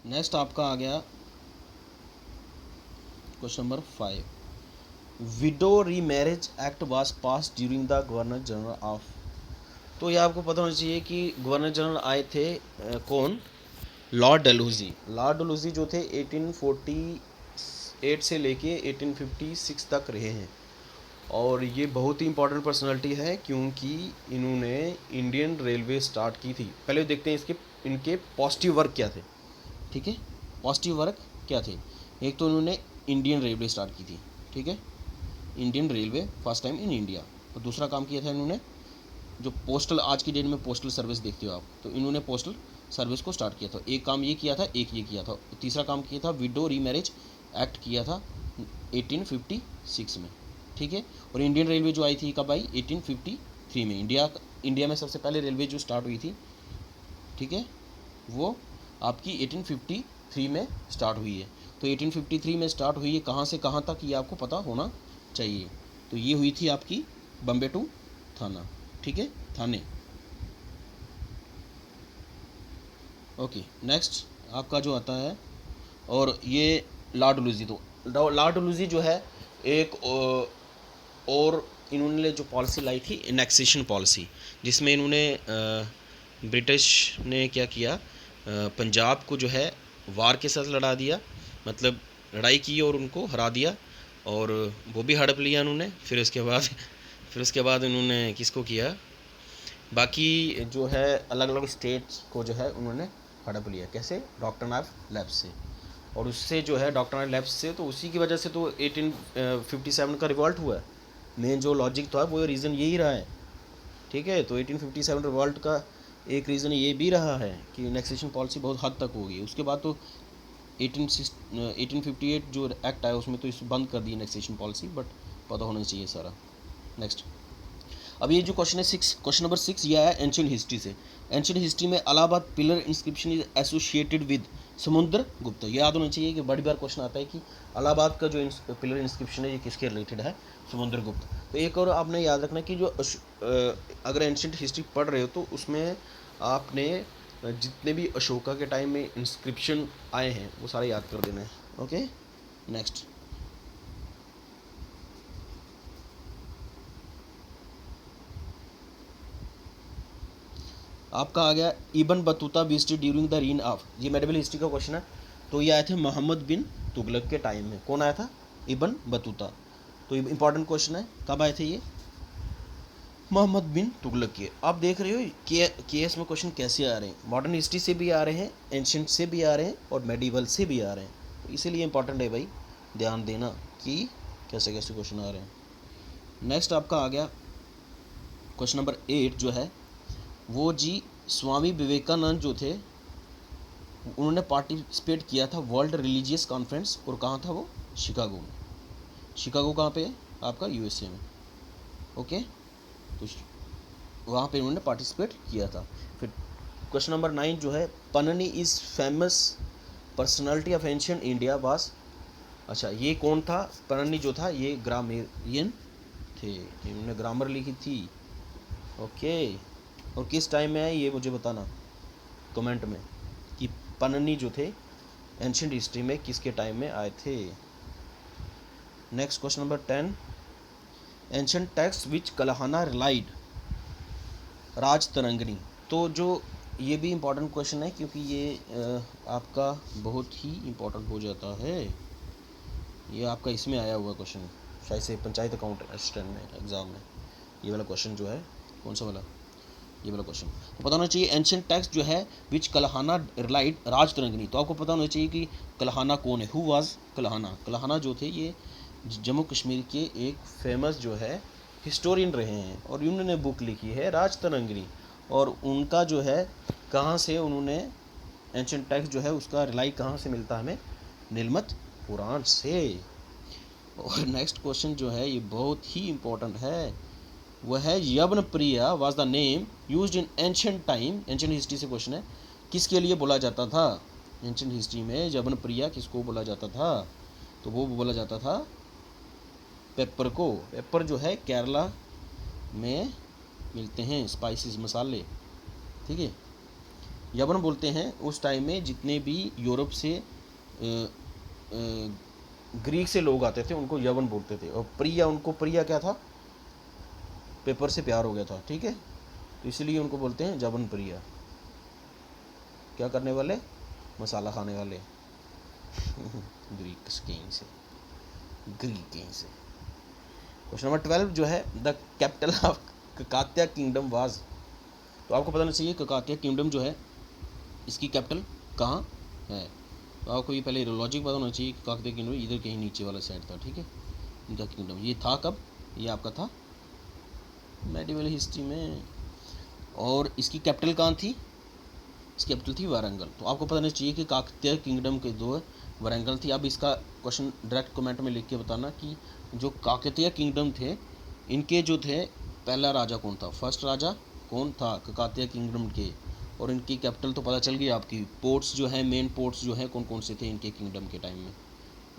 Next आपका आ गया question number 5, window remarriage act was pass during the governor general of. तो ये आपको पता होना चाहिए कि गवर्नर जनरल आए थे कौन, लॉर्ड डलहौजी। लॉर्ड डलहौजी जो थे 1848 से लेके 1856 तक रहे हैं, और ये बहुत ही इंपॉर्टेंट पर्सनालिटी है क्योंकि इन्होंने इंडियन रेलवे स्टार्ट की थी। पहले देखते हैं इनके पॉजिटिव वर्क क्या थे। ठीक है, पॉजिटिव वर्क क्या थे। एक तो इन्होंने इंडियन रेलवे स्टार्ट की थी, ठीक है, Indian railway first time in India. और दूसरा काम किया था इन्होंने, जो पोस्टल, आज की डेट में पोस्टल सर्विस देखते हो आप, तो इन्होंने पोस्टल सर्विस को स्टार्ट किया था। एक काम ये किया था, एक ये किया था। तीसरा काम किया था विडो रीमैरिज एक्ट किया था 1856 में, ठीक है। और इंडियन रेलवे जो आई थी कब आई, 1853 में। इंडिया में सबसे पहले रेलवे जो स्टार्ट हुई थी, ठीक है, वो आपकी 1853 में स्टार्ट हुई है। तो 1853 में स्टार्ट हुई है, कहाँ से कहाँ तक ये आपको पता होना चाहिए। तो ये हुई थी आपकी बम्बे टू थाना, ठीक है, थाने। ओके, नेक्स्ट आपका जो आता है, और ये लॉर्ड डलहौजी। तो लॉर्ड डलहौजी जो है एक और इन्होंने जो पॉलिसी लाई थी इनेक्सेशन पॉलिसी, जिसमें इन्होंने ब्रिटिश ने क्या किया, पंजाब को जो है वार के साथ लड़ा दिया, मतलब लड़ाई की और उनको हरा दिया, और वो भी हड़प लिया उन्होंने। फिर उसके बाद उन्होंने किसको किया, बाकी जो है अलग अलग स्टेट्स को जो है उन्होंने हड़प लिया। कैसे, डॉक्टर ऑफ लैब्स से। और उससे जो है डॉक्टर ऑफ लैब्स से, तो उसी की वजह से तो 1857 का रिवॉल्ट हुआ है। मेन जो लॉजिक था वो रीज़न यही रहा है, ठीक है। तो 1857 रिवॉल्ट का एक रीज़न ये भी रहा है कि इनेक्सेशन पॉलिसी बहुत हद तक होगी। उसके बाद तो 1858 जो एक्ट आया उसमें तो इस बंद कर दी इनेक्सेशन पॉलिसी, बट पता होना चाहिए सारा। नेक्स्ट, अब ये जो क्वेश्चन है क्वेश्चन नंबर 6, ये है एंशियंट हिस्ट्री से। एंशियंट हिस्ट्री में Allahabad pillar inscription is associated with समुद्र गुप्त। ये याद होना चाहिए कि बड़ी बार क्वेश्चन आता है कि इलाहाबाद का जो पिलर इंस्क्रिप्शन है ये किसके रिलेटेड है, समुद्र गुप्त। तो एक और आपने याद रखना कि जो अगर एंशियंट हिस्ट्री पढ़ रहे हो तो उसमें आपने जितने भी अशोका के टाइम में इंस्क्रिप्शन आए हैं वो सारे याद कर देना है। ओके, नेक्स्ट आपका आ गया Ibn Battuta visited during the reign of. ये मेडिवल हिस्ट्री का क्वेश्चन है। तो ये आए थे मोहम्मद बिन तुगलक के टाइम में। कौन आया था, इबन बतूता। तो ये इंपॉर्टेंट क्वेश्चन है, कब आए थे ये, मोहम्मद बिन तुगलक के। आप देख रहे हो के एस में क्वेश्चन कैसे आ रहे हैं, मॉडर्न हिस्ट्री से भी आ रहे हैं, एंशियंट से भी आ रहे हैं, और मेडिवल से भी आ रहे हैं। तो इसीलिए इंपॉर्टेंट है भाई ध्यान देना कि कैसे कैसे क्वेश्चन आ रहे हैं। नेक्स्ट आपका आ गया क्वेश्चन नंबर 8 जो है वो जी स्वामी विवेकानंद जो थे उन्होंने पार्टिसिपेट किया था वर्ल्ड रिलीजियस कॉन्फ्रेंस, और कहाँ था वो, शिकागो में। शिकागो कहाँ पे है आपका, यूएसए में। ओके, तो वहाँ पे उन्होंने पार्टिसिपेट किया था। फिर क्वेश्चन नंबर 9 जो है पन्नी is famous personality of ancient India वास। अच्छा, ये कौन था, पन्नी जो था ये ग्रामेरियन थे, इन्होंने ग्रामर लिखी थी। ओके, और किस टाइम में है ये मुझे बताना कमेंट में कि पन्नी जो थे एंशियंट हिस्ट्री में किसके टाइम में आए थे। Next question number 10, ancient text which Kalhana relied Rajatarangini. तो जो ये भी इम्पोर्टेंट क्वेश्चन है क्योंकि ये आपका बहुत ही इम्पोर्टेंट हो जाता है। ये आपका इसमें आया हुआ क्वेश्चन शायद से पंचायत अकाउंट असिस्टेंट में एग्ज़ाम में, ये वाला क्वेश्चन जो है, कौन सा वाला, ये वाला क्वेश्चन। तो पता होना चाहिए एंशियंट टेक्स्ट जो है विच कलहाना रिलाइड राज तरंगनी। तो आपको पता होना चाहिए कि कलहाना कौन है, हु वाज कलहाना। कलहाना जो थे ये जम्मू कश्मीर के एक फेमस जो है हिस्टोरियन रहे हैं, और उन्होंने बुक लिखी है राज तरंगनी। और उनका जो है कहाँ से उन्होंने एंशियंट टेक्स्ट जो है उसका रिलाई कहाँ से मिलता है हमें, नीलमत पुराण से। और नेक्स्ट क्वेश्चन जो है ये बहुत ही इम्पोर्टेंट है, वह है Yavanapriya was the name used in ancient time. Ancient history से क्वेश्चन है, किसके लिए बोला जाता था एंशियंट हिस्ट्री में यवन प्रिया किसको बोला जाता था, तो वो बोला जाता था पेपर को। पेपर जो है केरला में मिलते हैं, स्पाइसेस मसाले, ठीक है। यवन बोलते हैं उस टाइम में जितने भी यूरोप से ग्रीक से लोग आते थे उनको यवन बोलते थे। और प्रिया, उनको प्रिया क्या था, पेपर से प्यार हो गया था, ठीक है, तो इसलिए उनको बोलते हैं यवन प्रिया। क्या करने वाले, मसाला खाने वाले ग्रीक कहीं से, ग्रीक कहीं से। क्वेश्चन नंबर 12 जो है, the capital of Kakatiya kingdom was. तो आपको पता होना चाहिए ककातिया किंगडम जो है इसकी कैपिटल कहाँ है। तो आपको ये पहले लॉजिक पता होना चाहिए कि ककातिया किंगडम इधर कहीं नीचे वाला साइड था, ठीक है, इनका किंगडम। ये था कब, ये आपका था मेडिवल हिस्ट्री में। और इसकी कैपिटल कहाँ थी, इसकी कैपिटल थी वारंगल। तो आपको पता होना चाहिए कि काकतीय किंगडम के दो वारंगल थी। अब इसका क्वेश्चन डायरेक्ट कमेंट में लिख के बताना कि जो काकतीय किंगडम थे इनके जो थे पहला राजा कौन था, फर्स्ट राजा कौन था काकतीय किंगडम के, और इनकी कैपिटल तो पता चल गई आपकी। पोर्ट्स जो है, मेन पोर्ट्स जो है कौन कौन से थे इनके किंगडम के टाइम में,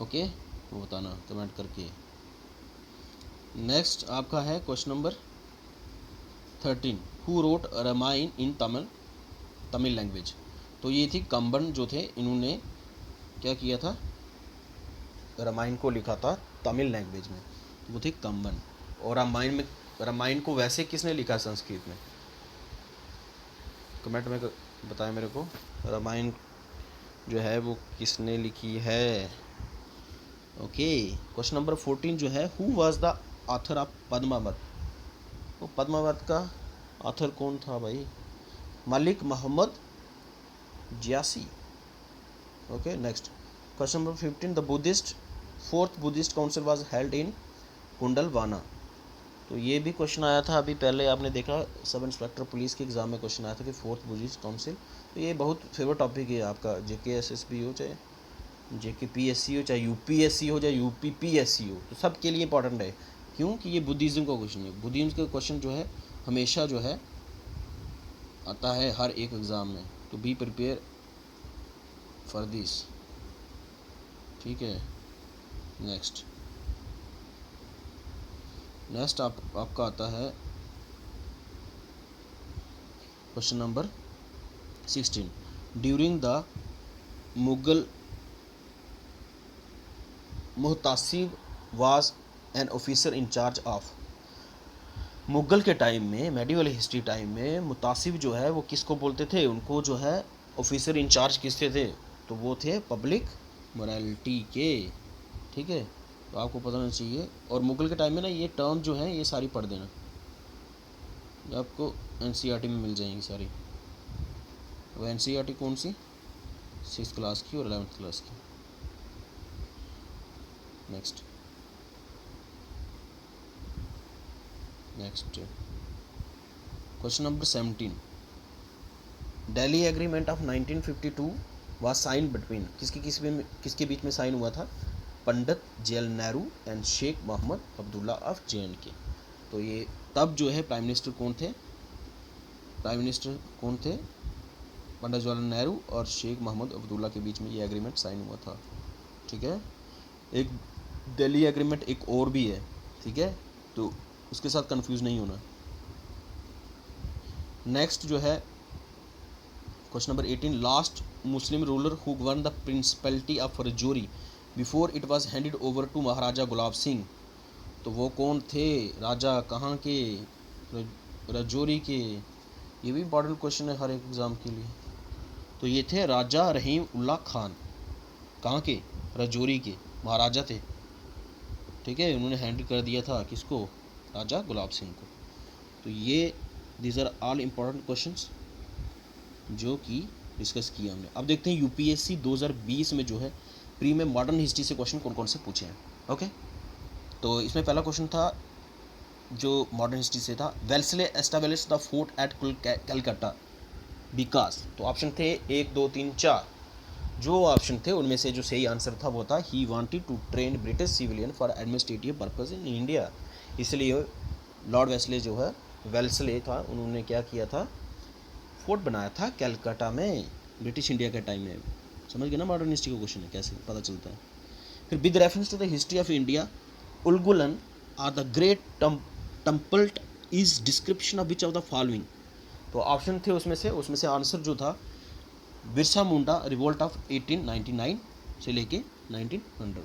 ओके, वो बताना कमेंट करके। नेक्स्ट आपका है question number 13, who wrote Ramayana in Tamil language. तो ये थी कंबन जो थे, इन्होंने क्या किया था, रामायण को लिखा था तमिल लैंग्वेज में, तो वो थे कंबन। और रामायण को वैसे किसने लिखा संस्कृत में, कमेंट में बताएं मेरे को, रामायण जो है वो किसने लिखी है। ओके, क्वेश्चन नंबर 14 जो है, who was the author of Padmavat. वो पद्मावत का ऑथर कौन था भाई, Malik Mohammad Jayasi. Okay, next question number 15, the fourth Buddhist council was held in Kundalvana. तो ये भी क्वेश्चन आया था अभी पहले, आपने देखा सब इंस्पेक्टर पुलिस के एग्जाम में क्वेश्चन आया था कि फोर्थ बुद्धिस्ट काउंसिल। तो ये बहुत फेवरेट टॉपिक है आपका, JKSSB हो, चाहे JKPSC हो, चाहे UPSC हो, चाहे UPPSC हो, तो सब के लिए इंपॉर्टेंट है। क्यों कि ये बुद्धिज़्म का क्वेश्चन है। बुद्धिज़्म का क्वेश्चन जो है हमेशा जो है आता है हर एक एग्ज़ाम में, तो बी प्रिपेयर फॉर दिस, ठीक है। नेक्स्ट आपका आता है question number 16, during the Mughal मुहतासिब was an officer in charge of. Mughal के टाइम में, मेडिवल हिस्ट्री टाइम में, मुतासिब जो है वो किसको बोलते थे, उनको जो है ऑफिसर इंचार्ज किससे थे, तो वो थे पब्लिक मोरालिटी के, ठीक है, तो आपको पता होना चाहिए। और मुगल के टाइम में ना ये टर्म जो है ये सारी पढ़ देना, आपको NCERT में मिल जाएंगी सारी। वो NCERT कौन सी, 6th क्लास की और 11th क्लास की। Next question number 17, Delhi agreement of 1952 was sign between, किसके बीच में साइन हुआ था, Pandit Jawaharlal Nehru and Sheikh Mohammad Abdullah of JNK। तो ये तब जो है प्राइम मिनिस्टर कौन थे, पंडित जवाहरलाल नेहरू और शेख मोहम्मद अब्दुल्ला के बीच में ये एग्रीमेंट साइन हुआ था, ठीक है। एक दिल्ली एग्रीमेंट एक और भी है, ठीक है, तो उसके साथ कंफ्यूज नहीं होना। नेक्स्ट जो है question number 18, last Muslim ruler who govern the principality of Rajouri before it was handed over to Maharaja Gulab Singh. तो वो कौन थे, राजा कहाँ के, रजौरी के। ये भी इंपॉर्टेंट क्वेश्चन है हर एक एग्ज़ाम के लिए। तो ये थे राजा रहीम उल्लाह खान, कहाँ के, रजौरी के महाराजा थे, ठीक है। उन्होंने हैंड कर दिया था किसको, राजा गुलाब सिंह को। तो ये these are all important questions जो कि डिस्कस किया हमने। अब देखते हैं UPSC 2020 में जो है प्री में मॉडर्न हिस्ट्री से क्वेश्चन कौन कौन से पूछे हैं, ओके। तो इसमें पहला क्वेश्चन था जो मॉडर्न हिस्ट्री से था, Wellesley established the fort eight Calcutta because. तो ऑप्शन थे 1 2 3 4, जो ऑप्शन थे उनमें से जो सही आंसर था वो था he wanted to train British civilian for administrative purpose in India. इसलिए लॉर्ड वेल्सले था, उन्होंने क्या किया था, फोर्ट बनाया था कलकत्ता में ब्रिटिश इंडिया के टाइम में। समझ गए ना मॉडर्न हिस्ट्री का क्वेश्चन है कैसे पता चलता है। फिर with reference to the history of India Ulgulan or the great temple is description of which of the following. तो ऑप्शन थे उसमें से आंसर जो था बिरसा मुंडा रिवोल्ट ऑफ 1899 से लेके 1900।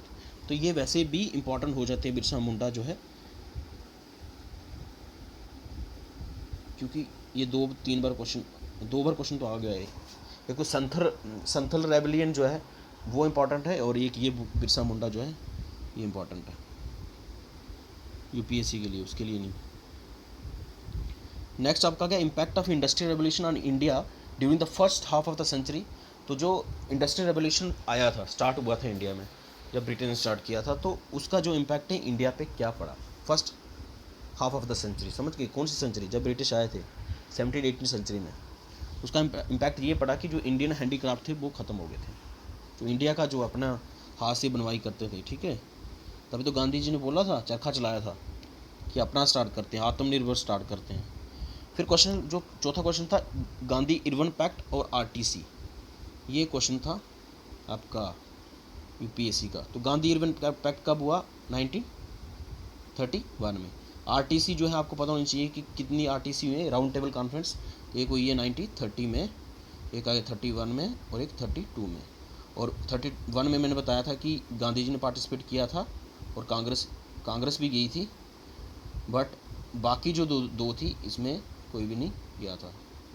तो ये वैसे भी इम्पोर्टेंट हो जाते हैं बिरसा मुंडा जो है, क्योंकि ये दो बार क्वेश्चन तो आ गया है। एक तो संथल रेबलियन जो है वो इम्पोर्टेंट है, और एक ये बिरसा मुंडा जो है ये इम्पोर्टेंट है यूपीएससी के लिए, उसके लिए नहीं। नेक्स्ट आपका क्या, impact of industrial revolution on India during the first half of the century. तो जो इंडस्ट्रियल रेवोल्यूशन आया था, स्टार्ट हुआ था इंडिया में, जब ब्रिटेन ने स्टार्ट किया था, तो उसका जो इम्पैक्ट है इंडिया पे क्या पड़ा first half of the century, समझ गए कौन सी सेंचुरी, जब ब्रिटिश आए थे 17th-18th सेंचुरी में। उसका इम्पैक्ट ये पड़ा कि जो इंडियन हैंडीक्राफ्ट थे वो ख़त्म हो गए थे। तो इंडिया का जो अपना हाथ से बनवाई करते थे, ठीक है, तभी तो गांधी जी ने बोला था, चरखा चलाया था कि अपना स्टार्ट करते हैं, आत्मनिर्भर स्टार्ट करते हैं। फिर क्वेश्चन जो चौथा क्वेश्चन था, गांधी इरविन पैक्ट और आरटीसी, ये क्वेश्चन था आपका यूपीएससी का। तो गांधी इरविन पैक्ट कब हुआ, 1931 में। आरटीसी जो है आपको पता होनी चाहिए कि कितनी आरटीसी हुई है, राउंड टेबल कॉन्फ्रेंस। एक हुई है 1930 में, एक आई 31 में, और एक 32 में। और 31 में मैंने बताया था कि गांधी जी ने पार्टिसिपेट किया था, और कांग्रेस भी गई थी, बट बाकी जो दो थी इसमें कोई भी नहीं गया था,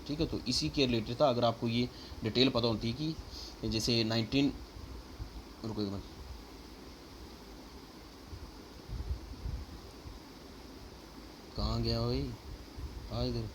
ठीक है। तो इसी के रिलेटेड था। अगर आपको ये डिटेल पता होती कि जैसे 19 रुको एक मिनट, कहाँ गया भाई, आ इधर।